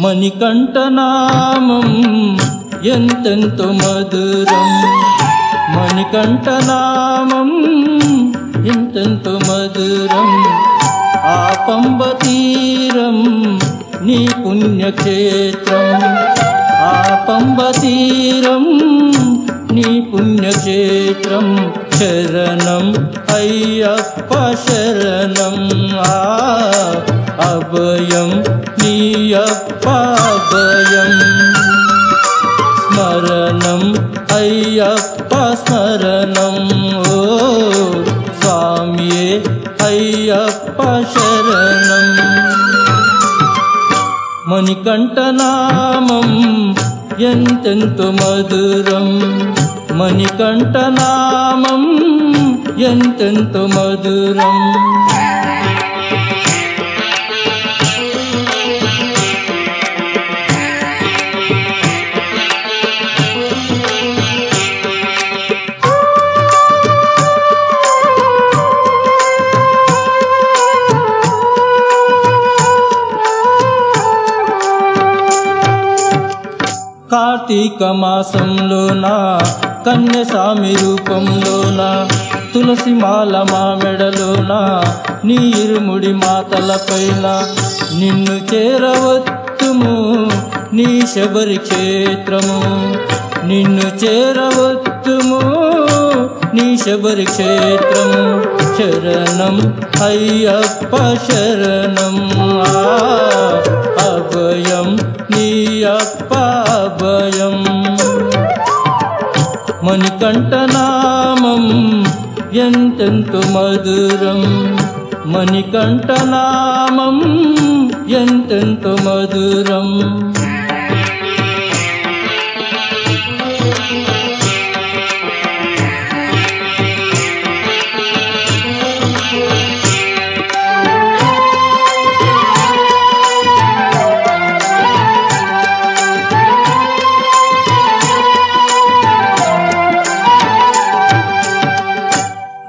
మణికంఠనామం ఎంతెంతో మధురం, మణికంఠనామం ఎంతెంతో మధురం. ఆ పంబ తీరం నీ పుణ్యక్షేత్రం, ఆ పంబ తీరం నీ పుణ్యక్షేత్రం. శరణం అయ్యప్ప శరణం, అభయం నీయప్ప అభయం. స్మరణం అయ్యప్ప స్మరణం, ఓ స్వామియే అయ్యప్ప శరణం. మణికంఠనామం ఎంతెంతో మధురం, మణికంఠనామం ఎంతెంతో మధురం. కార్తీక మాసంలోన కన్యస్వామి రూపంలోన, తులసి మాల మా మెడలోన, నీ ఇరుముడి మాతలపైన. నిన్ను చేరవత్తుము నీ శబరి క్షేత్రము, నిన్ను చేరవత్తుము నీ శబరి క్షేత్రము. శరణం అయ్యప్ప శరణం, అభయం నీయప్ప అభయం. మణికంఠనామం ఎంతెంతో మధురం, మణికంఠనామం ఎంతెంతో మధురం.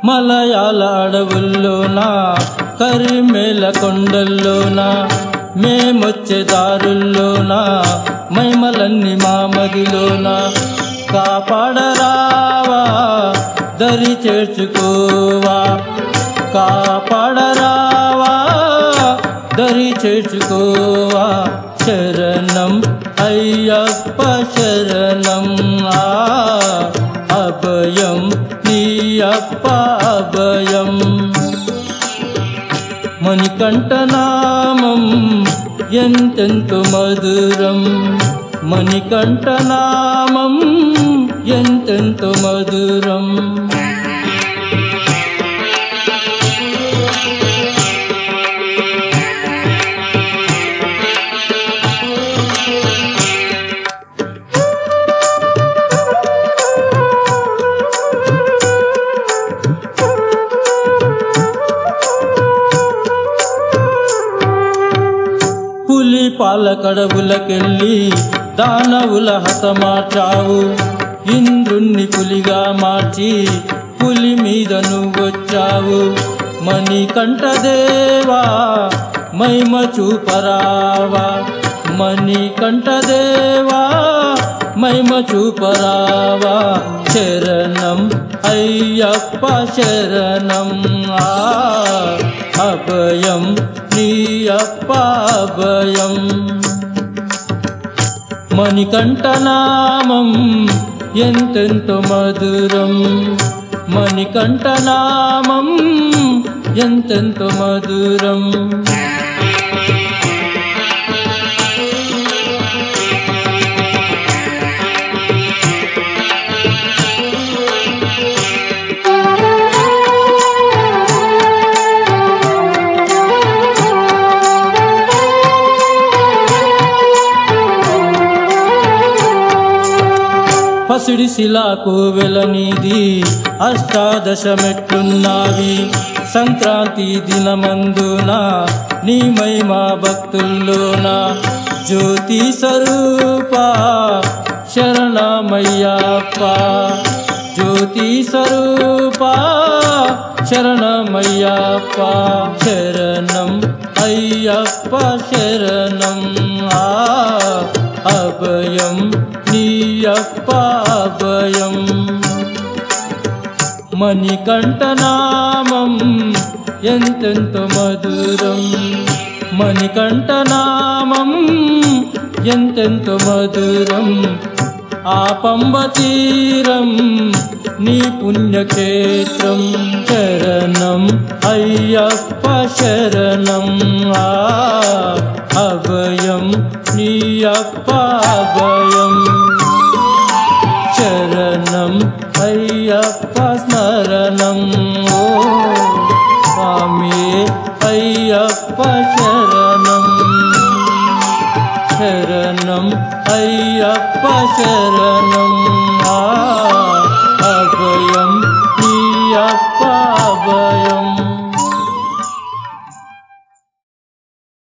మలయాళ అడవుల్లోన, కరిమేల కొండల్లోన, మేమొచ్చే దారుల్లోన, మైమలన్నీ మా మదిలోన. కాపాడరావా దరి చేర్చుకోవా, కాపాడరావా దరి చేర్చుకోవా. శరణం అయ్యప్ప శరణం, అభయం నీయప్ప అభయం. మణికంఠనామం ఎంతెంతో మధురం, మణికంఠనామం ఎంతెంతో మధురం. పాలకడవులకెళ్ళి దానవుల హతమార్చావు, ఇంద్రుణ్ణి పులిగా మార్చి పులి మీద నువ్వొచ్చావు. మణికంఠదేవా మహిమ చూపరావా, మణికంఠదేవా మహిమ చూపరావా. శరణం అయ్యప్ప శరణం, అభయం నీయప్ప అభయం. మణికంఠనామం ఎంతెంతో మధురం, మణికంఠనామం ఎంతెంతో మధురం. సిడిసిలాకు వెలనిది అష్టాదశ మెట్లున్నావి సంక్రాంతి దినమందున నీ మహిమా భక్తుల్లోన జ్యోతి స్వరూప శరణమయ్యప్ప జ్యోతి స్వరూప శరణమయ్యప్ప శరణం అయ్యప్ప శరణం అభయం నీయప్ప అభయం మణికంఠనామం ఎంతెంతో మధురం మణికంఠనామం ఎంతెంతో మధురం ఆ పంబ తీరం నీ పుణ్యక్షేత్రం శరణం అయ్యప్ప శరణం అభయం నీయప్ప అభయం శరణం అయ్యప్ప స్మరణం ఓ స్వామి అయ్యప్ప శరణం శరణం అయ్యప్ప శరణం